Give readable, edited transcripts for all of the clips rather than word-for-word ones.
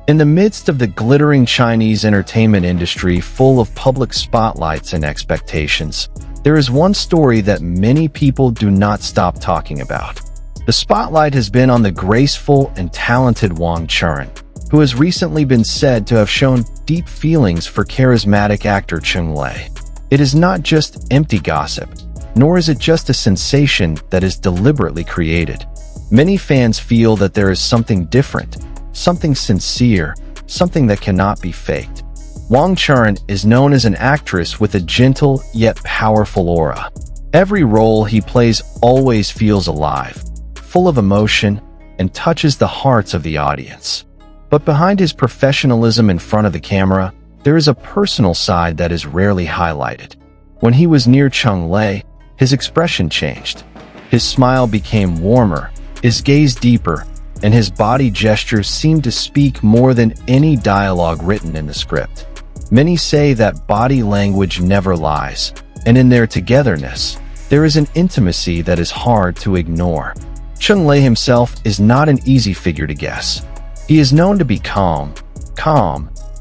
In the midst of the glittering Chinese entertainment industry full of public spotlights and expectations, there is one story that many people do not stop talking about. The spotlight has been on the graceful and talented Wang Churan, who has recently been said to have shown deep feelings for charismatic actor Cheng Lei. It is not just empty gossip, nor is it just a sensation that is deliberately created. Many fans feel that there is something different, something sincere, something that cannot be faked. Wang Churan is known as an actress with a gentle yet powerful aura. Every role he plays always feels alive, full of emotion, and touches the hearts of the audience. But behind his professionalism in front of the camera, there is a personal side that is rarely highlighted. When he was near Cheng Lei, his expression changed. His smile became warmer, his gaze deeper, and his body gestures seemed to speak more than any dialogue written in the script. Many say that body language never lies, and in their togetherness, there is an intimacy that is hard to ignore. Cheng Lei himself is not an easy figure to guess. He is known to be calm,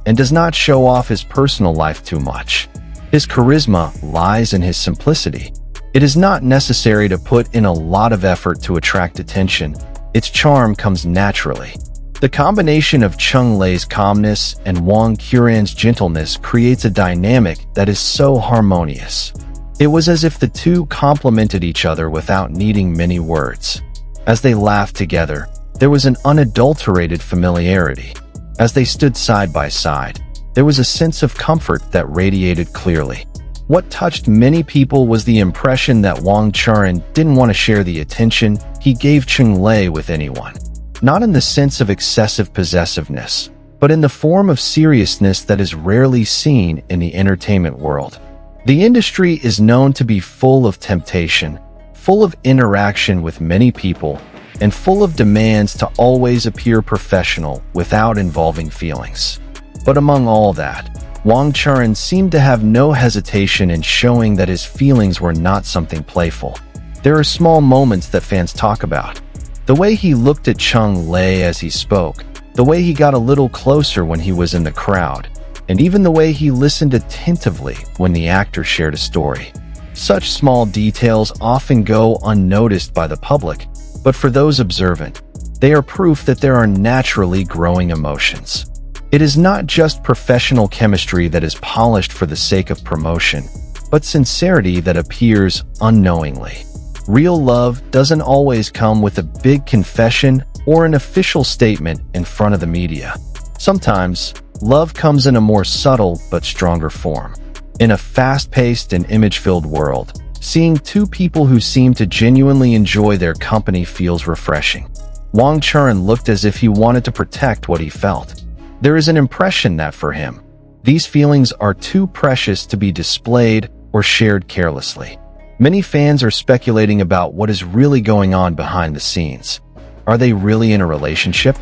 and does not show off his personal life too much. His charisma lies in his simplicity. It is not necessary to put in a lot of effort to attract attention. Its charm comes naturally. The combination of Cheng Lei's calmness and Wang Churan's gentleness creates a dynamic that is so harmonious. It was as if the two complemented each other without needing many words. As they laughed together, there was an unadulterated familiarity. As they stood side by side, there was a sense of comfort that radiated clearly. What touched many people was the impression that Wang Churan didn't want to share the attention he gave Cheng Lei with anyone. Not in the sense of excessive possessiveness, but in the form of seriousness that is rarely seen in the entertainment world. The industry is known to be full of temptation, full of interaction with many people, and full of demands to always appear professional without involving feelings. But among all that, Wang Churan seemed to have no hesitation in showing that his feelings were not something playful. There are small moments that fans talk about. The way he looked at Cheng Lei as he spoke, the way he got a little closer when he was in the crowd, and even the way he listened attentively when the actor shared a story. Such small details often go unnoticed by the public, but for those observant, they are proof that there are naturally growing emotions. It is not just professional chemistry that is polished for the sake of promotion, but sincerity that appears unknowingly. Real love doesn't always come with a big confession or an official statement in front of the media. Sometimes, love comes in a more subtle but stronger form. In a fast-paced and image-filled world, seeing two people who seem to genuinely enjoy their company feels refreshing. Wang Churan looked as if he wanted to protect what he felt. There is an impression that for him, these feelings are too precious to be displayed or shared carelessly. Many fans are speculating about what is really going on behind the scenes. Are they really in a relationship?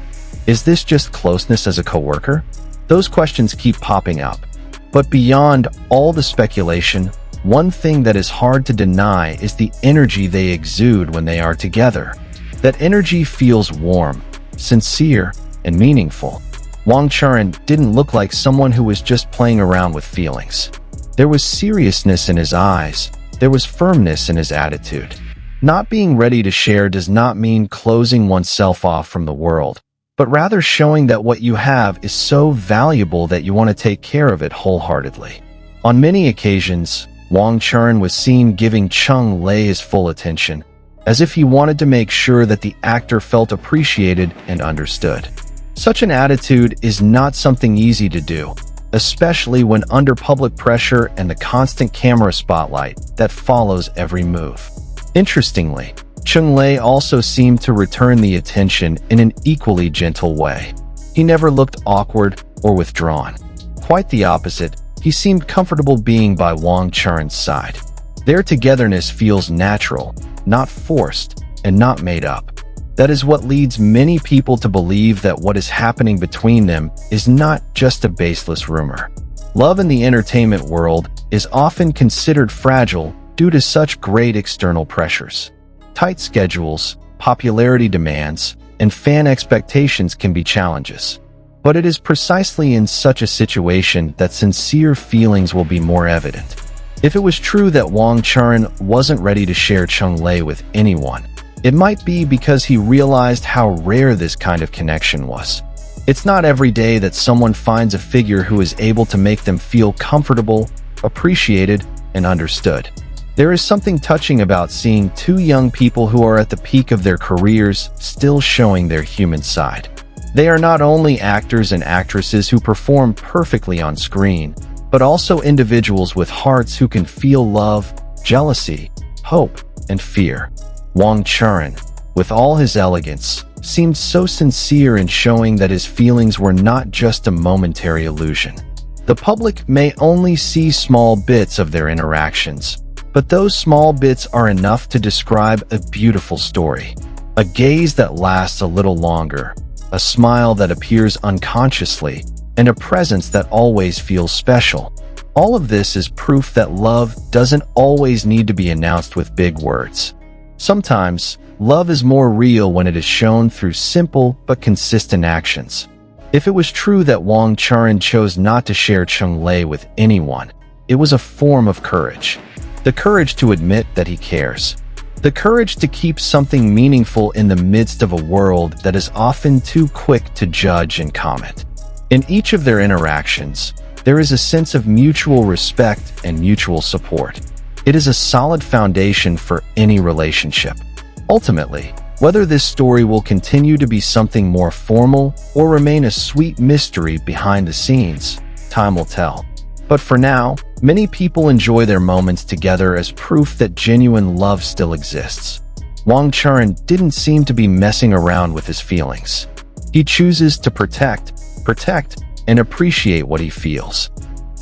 Is this just closeness as a coworker? Those questions keep popping up. But beyond all the speculation, one thing that is hard to deny is the energy they exude when they are together. That energy feels warm, sincere, and meaningful. Wang Churan didn't look like someone who was just playing around with feelings. There was seriousness in his eyes. There was firmness in his attitude. Not being ready to share does not mean closing oneself off from the world, but rather showing that what you have is so valuable that you want to take care of it wholeheartedly. On many occasions, Wang Churan was seen giving Cheng Lei his full attention, as if he wanted to make sure that the actor felt appreciated and understood. Such an attitude is not something easy to do, especially when under public pressure and the constant camera spotlight that follows every move. Interestingly, Cheng Lei also seemed to return the attention in an equally gentle way. He never looked awkward or withdrawn. Quite the opposite, he seemed comfortable being by Wang Churan's side. Their togetherness feels natural, not forced, and not made up. That is what leads many people to believe that what is happening between them is not just a baseless rumor. Love in the entertainment world is often considered fragile due to such great external pressures. Tight schedules, popularity demands, and fan expectations can be challenges. But it is precisely in such a situation that sincere feelings will be more evident. If it was true that Wang Churan wasn't ready to share Cheng Lei with anyone, it might be because he realized how rare this kind of connection was. It's not every day that someone finds a figure who is able to make them feel comfortable, appreciated, and understood. There is something touching about seeing two young people who are at the peak of their careers still showing their human side. They are not only actors and actresses who perform perfectly on screen, but also individuals with hearts who can feel love, jealousy, hope, and fear. Wang Churan, with all his elegance, seemed so sincere in showing that his feelings were not just a momentary illusion. The public may only see small bits of their interactions, but those small bits are enough to describe a beautiful story. A gaze that lasts a little longer, a smile that appears unconsciously, and a presence that always feels special. All of this is proof that love doesn't always need to be announced with big words. Sometimes, love is more real when it is shown through simple but consistent actions. If it was true that Wang Churan chose not to share Cheng Lei with anyone, it was a form of courage. The courage to admit that he cares. The courage to keep something meaningful in the midst of a world that is often too quick to judge and comment. In each of their interactions, there is a sense of mutual respect and mutual support. It is a solid foundation for any relationship. Ultimately, whether this story will continue to be something more formal or remain a sweet mystery behind the scenes, time will tell. But for now, many people enjoy their moments together as proof that genuine love still exists. Wang Churan didn't seem to be messing around with his feelings. He chooses to protect, and appreciate what he feels.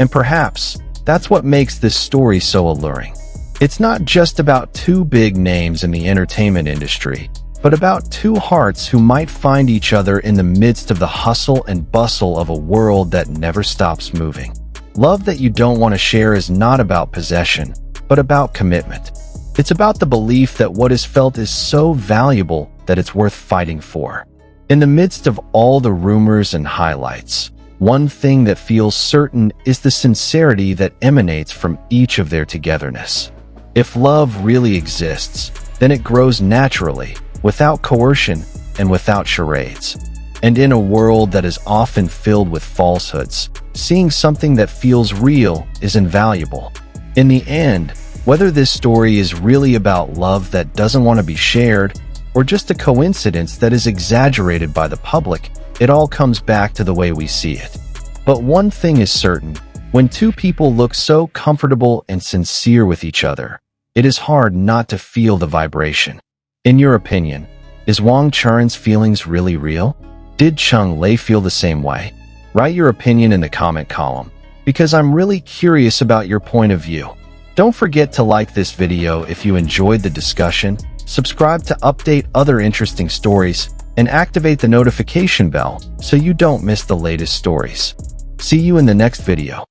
And perhaps that's what makes this story so alluring. It's not just about two big names in the entertainment industry, but about two hearts who might find each other in the midst of the hustle and bustle of a world that never stops moving. Love that you don't want to share is not about possession, but about commitment. It's about the belief that what is felt is so valuable that it's worth fighting for. In the midst of all the rumors and highlights, one thing that feels certain is the sincerity that emanates from each of their togetherness. If love really exists, then it grows naturally, without coercion and without charades. And in a world that is often filled with falsehoods, seeing something that feels real is invaluable. In the end, whether this story is really about love that doesn't want to be shared, or just a coincidence that is exaggerated by the public, it all comes back to the way we see it. But one thing is certain, when two people look so comfortable and sincere with each other, it is hard not to feel the vibration. In your opinion, is Wang Churan's feelings really real? Did Cheng Lei feel the same way? Write your opinion in the comment column, because I'm really curious about your point of view. Don't forget to like this video if you enjoyed the discussion, subscribe to update other interesting stories, and activate the notification bell so you don't miss the latest stories. See you in the next video.